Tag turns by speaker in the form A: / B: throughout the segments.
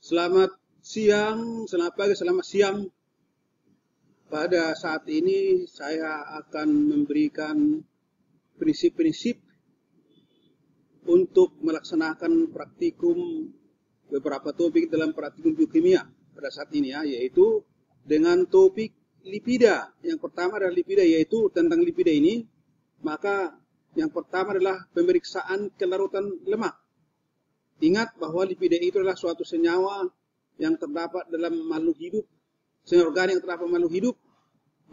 A: Selamat siang, selamat pagi, selamat siang. Pada saat ini saya akan memberikan prinsip-prinsip untuk melaksanakan praktikum beberapa topik dalam praktikum biokimia pada saat ini ya, yaitu dengan topik lipida. Yang pertama adalah lipida, yaitu tentang lipida ini, maka yang pertama adalah pemeriksaan kelarutan lemak. Ingat bahwa lipida itu adalah suatu senyawa yang terdapat dalam makhluk hidup, senyawa organik yang terdapat makhluk hidup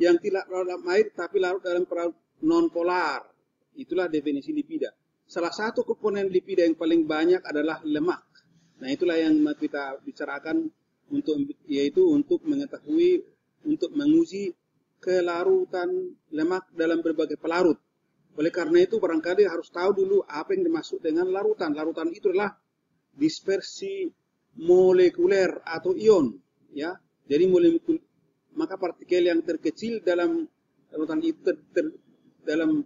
A: yang tidak larut dalam air tapi larut dalam pelarut non-polar. Itulah definisi lipida. Salah satu komponen lipida yang paling banyak adalah lemak. Nah, itulah yang kita bicarakan yaitu untuk mengetahui, untuk menguji kelarutan lemak dalam berbagai pelarut. Oleh karena itu barangkali harus tahu dulu apa yang dimaksud dengan larutan. Larutan itu adalah dispersi molekuler atau ion, ya. Jadi maka partikel yang terkecil dalam larutan itu dalam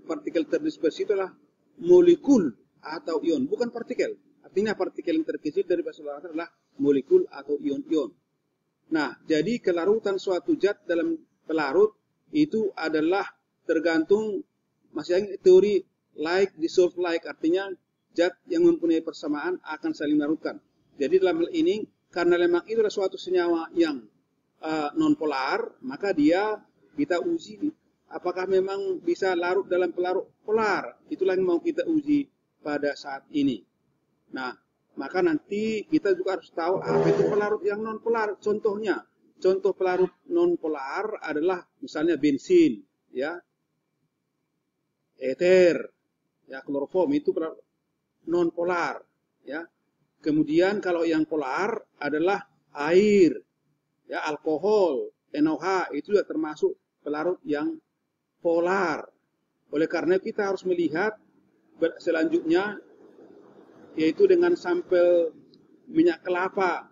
A: partikel terdispersi itu adalah molekul atau ion, bukan partikel. Artinya partikel yang terkecil dari bahasa larutan adalah molekul atau ion-ion. Nah, jadi kelarutan suatu zat dalam pelarut itu adalah tergantung masing-masing teori like dissolve like, artinya zat yang mempunyai persamaan akan saling larutkan. Jadi dalam hal ini, karena lemak itu adalah suatu senyawa yang non-polar, maka kita uji apakah memang bisa larut dalam pelarut polar. Itulah yang mau kita uji pada saat ini. Nah, maka nanti kita juga harus tahu apa itu pelarut yang non-polar. Contohnya, contoh pelarut non-polar adalah misalnya bensin, ya, ether, ya, kloroform, itu pelarut non-polar, ya. Kemudian kalau yang polar adalah air, ya, alkohol, NaOH, itu juga termasuk pelarut yang polar. Oleh karena kita harus melihat selanjutnya, yaitu dengan sampel minyak kelapa,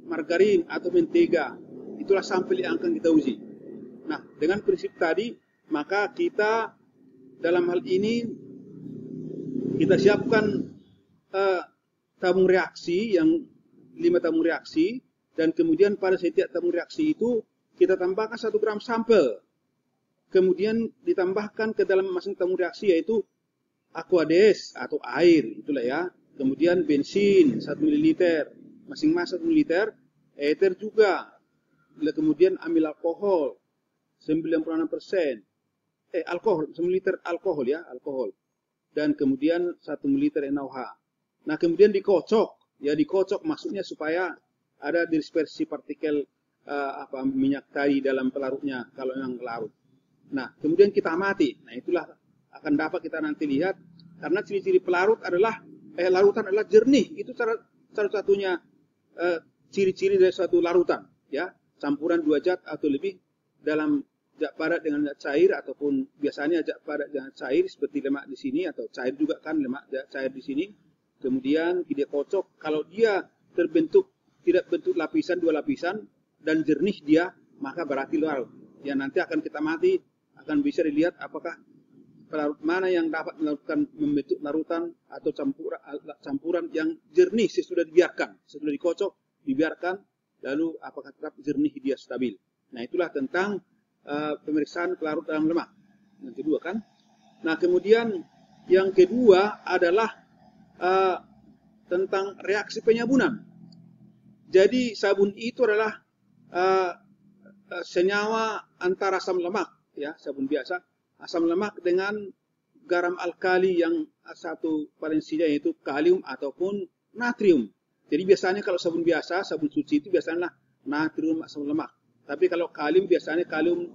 A: margarin atau mentega. Itulah sampel yang akan kita uji. Nah, dengan prinsip tadi, maka kita dalam hal ini kita siapkan tabung reaksi yang 5 tabung reaksi, dan kemudian pada setiap tabung reaksi itu kita tambahkan 1 gram sampel. Kemudian ditambahkan ke dalam masing tabung reaksi yaitu aqueous atau air, itulah ya. Kemudian bensin 1 ml, masing-masing 1 ml, ether juga. Kemudian ambil alkohol 96%. Alkohol 1 liter alkohol, ya, alkohol. Dan kemudian 1 ml NaOH. Nah, kemudian dikocok, ya, dikocok maksudnya supaya ada dispersi partikel minyak tadi dalam pelarutnya kalau yang larut. Nah, kemudian kita amati. Nah, itulah akan dapat kita nanti lihat, karena ciri-ciri pelarut adalah larutan adalah jernih. Itu satu-satunya ciri-ciri dari suatu larutan, ya, campuran 2 zat atau lebih dalam zat padat dengan zat cair, ataupun biasanya zat padat dengan cair seperti lemak di sini, atau cair juga kan lemak cair di sini. Kemudian dia kocok, kalau dia tidak bentuk lapisan 2 lapisan dan jernih dia, maka berarti larut. Ya, nanti akan kita mati, akan bisa dilihat apakah pelarut mana yang dapat membentuk larutan atau campuran yang jernih sesudah dibiarkan, sesudah dikocok, dibiarkan, lalu apakah tetap jernih dia stabil. Nah, itulah tentang pemeriksaan pelarut dalam lemak. Yang kedua kan. Nah, kemudian yang kedua adalah tentang reaksi penyabunan. Jadi sabun itu adalah senyawa antara asam lemak, ya, sabun biasa, asam lemak dengan garam alkali yang satu valensinya yaitu kalium ataupun natrium. Jadi biasanya kalau sabun biasa, sabun suci itu biasanya natrium asam lemak. Tapi kalau kalium biasanya kalium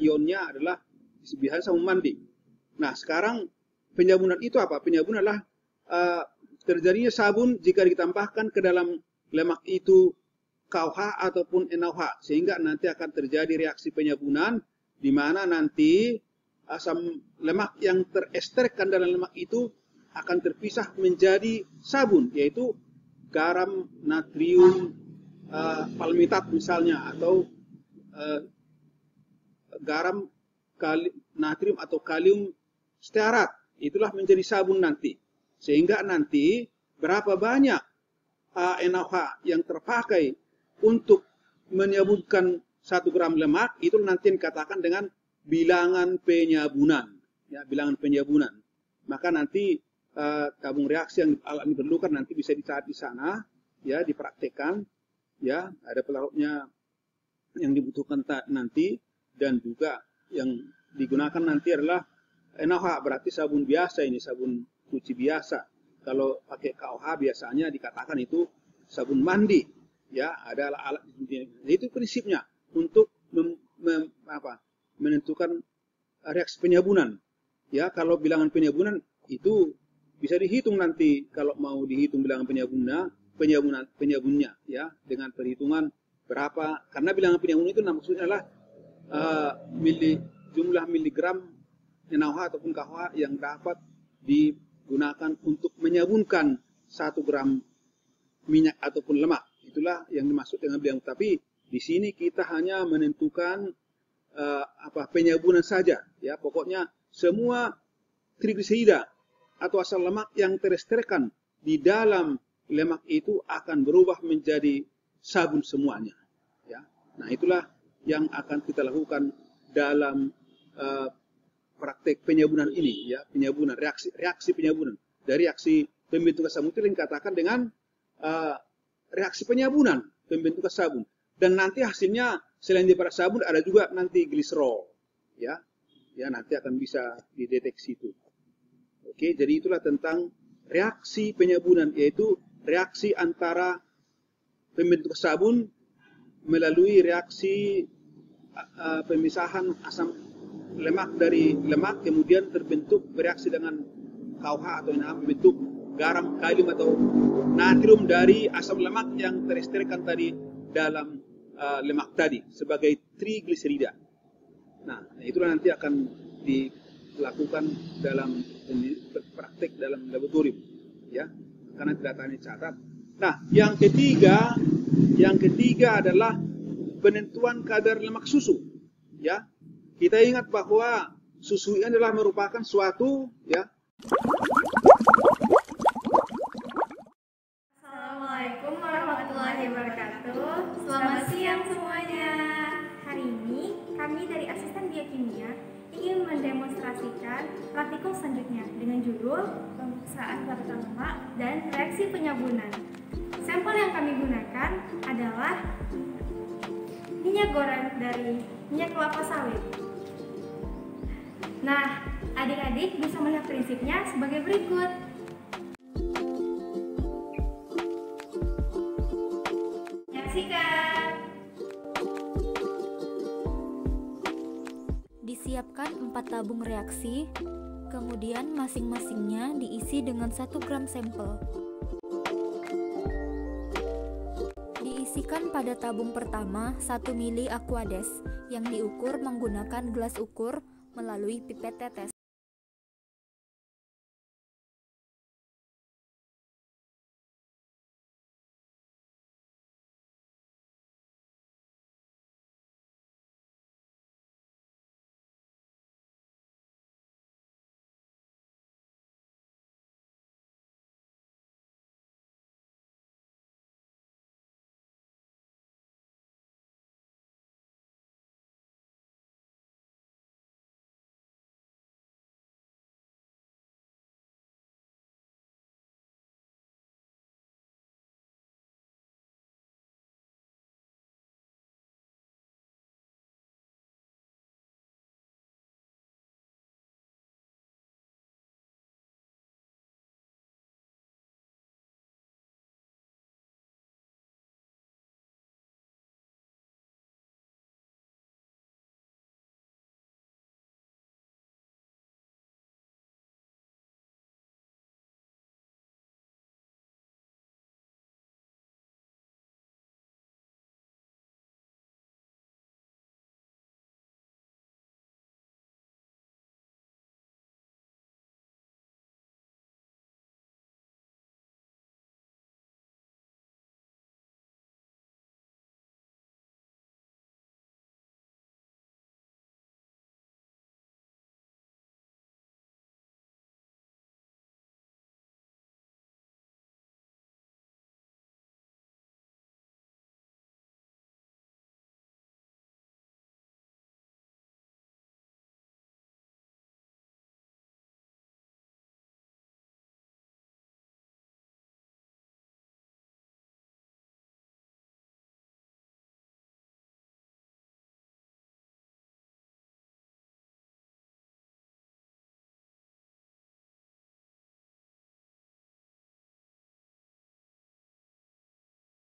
A: ionnya adalah biasanya sabun mandi. Nah, sekarang penyabunan itu apa? Penyabunan adalah terjadinya sabun jika ditambahkan ke dalam lemak itu KOH ataupun NaOH, sehingga nanti akan terjadi reaksi penyabunan di mana nanti asam lemak yang teresterkan dalam lemak itu akan terpisah menjadi sabun, yaitu garam natrium palmitat misalnya, atau garam natrium atau kalium stearat. Itulah menjadi sabun nanti. Sehingga nanti berapa banyak NaOH yang terpakai untuk menyebutkan 1 gram lemak, itu nanti dikatakan dengan bilangan penyabunan. Ya, bilangan penyabunan. Maka nanti tabung reaksi yang alat diperlukan nanti bisa dicari di sana, ya, dipraktekkan, ya, ada pelarutnya yang dibutuhkan nanti, dan juga yang digunakan nanti adalah NaOH, berarti sabun biasa, ini sabun cuci biasa. Kalau pakai KOH biasanya dikatakan itu sabun mandi, ya, ada alat itu prinsipnya untuk menentukan reaksi penyabunan. Ya, kalau bilangan penyabunan itu bisa dihitung nanti kalau mau dihitung bilangan penyabunnya, ya, dengan perhitungan berapa, karena bilangan penyabunan itu maksudnya adalah jumlah miligram NaOH ataupun KOH yang dapat digunakan untuk menyabunkan 1 gram minyak ataupun lemak. Itulah yang dimaksud dengan bilangan. Tapi di sini kita hanya menentukan penyabunan saja, ya. Pokoknya semua trigliserida atau asam lemak yang teresterilkan di dalam lemak itu akan berubah menjadi sabun semuanya, ya. Nah, itulah yang akan kita lakukan dalam praktek penyabunan ini, ya, penyabunan, reaksi penyabunan. Dari reaksi pembentukan sabun itu dikatakan dengan reaksi penyabunan, pembentukan sabun. Dan nanti hasilnya selain daripada sabun ada juga nanti gliserol, ya. Ya, nanti akan bisa dideteksi itu. Oke, jadi itulah tentang reaksi penyabunan, yaitu reaksi antara pembentukan sabun melalui reaksi pemisahan asam lemak dari lemak, kemudian terbentuk bereaksi dengan KOH atau NaOH, membentuk garam, kalium atau natrium dari asam lemak yang teresterilkan tadi dalam lemak tadi sebagai trigliserida. Nah, itulah nanti akan dilakukan dalam praktek dalam laboratorium, ya, karena datanya dicatat. Nah, yang ketiga adalah penentuan kadar lemak susu, ya. Kita ingat bahwa susu ini adalah merupakan suatu, ya.
B: Assalamualaikum warahmatullahi wabarakatuh. Selamat siang semuanya. Hari ini kami dari Asisten Biokimia ingin mendemonstrasikan praktikum selanjutnya dengan judul pemeriksaan kadar lemak dan reaksi penyabunan. Sampel yang kami gunakan adalah minyak goreng dari minyak kelapa sawit. Nah, adik-adik bisa melihat prinsipnya sebagai berikut. Menyaksikan.
C: Disiapkan 4 tabung reaksi, kemudian masing-masingnya diisi dengan 1 gram sampel. Diisikan pada tabung pertama 1 mili Aquades yang diukur menggunakan gelas ukur melalui pipet tetes.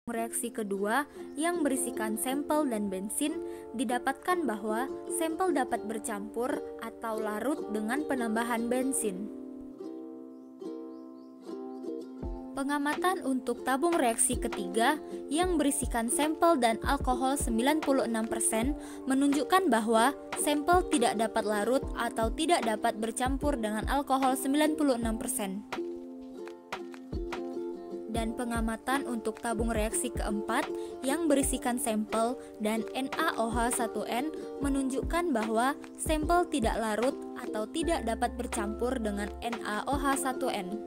C: Reaksi kedua yang berisikan sampel dan bensin didapatkan bahwa sampel dapat bercampur atau larut dengan penambahan bensin. Pengamatan untuk tabung reaksi ketiga yang berisikan sampel dan alkohol 96% menunjukkan bahwa sampel tidak dapat larut atau tidak dapat bercampur dengan alkohol 96%. Dan pengamatan untuk tabung reaksi keempat yang berisikan sampel dan NaOH1n menunjukkan bahwa sampel tidak larut atau tidak dapat bercampur dengan NaOH1n.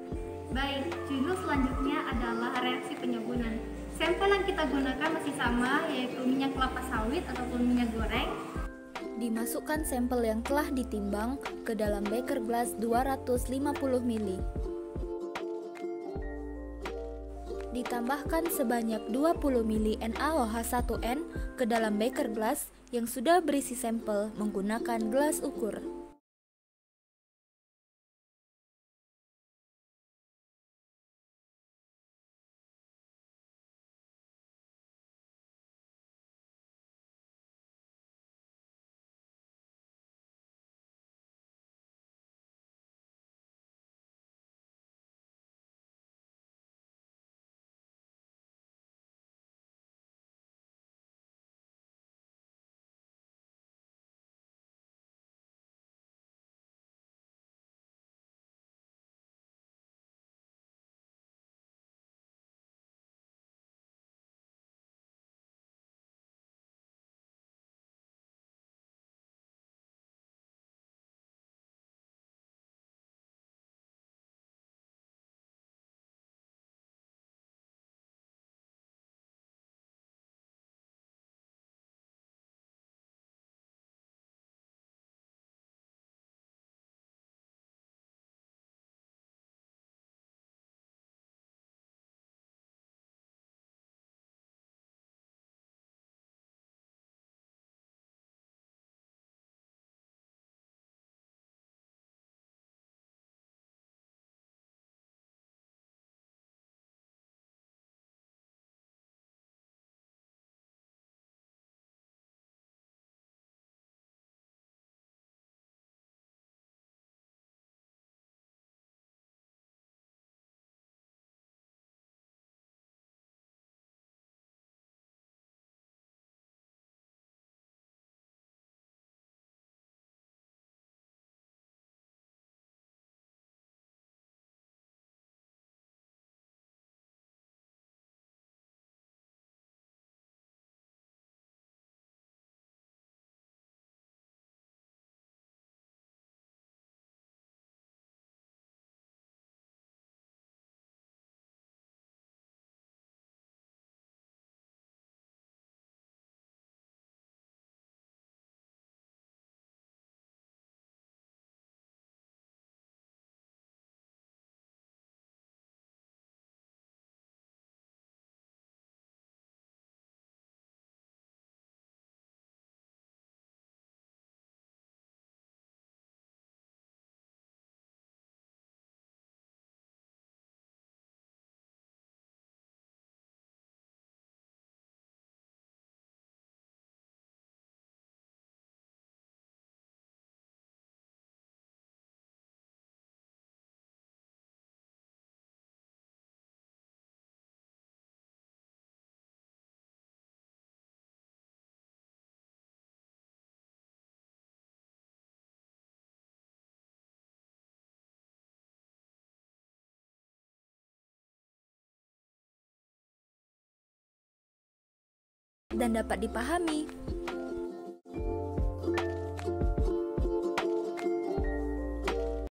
B: Baik, judul selanjutnya adalah reaksi penyabunan. Sampel yang kita gunakan masih sama, yaitu minyak kelapa sawit ataupun minyak goreng.
C: Dimasukkan sampel yang telah ditimbang ke dalam beker gelas 250 ml. Ditambahkan sebanyak 20 ml NaOH1n ke dalam beker gelas yang sudah berisi sampel menggunakan gelas ukur. Dan dapat dipahami.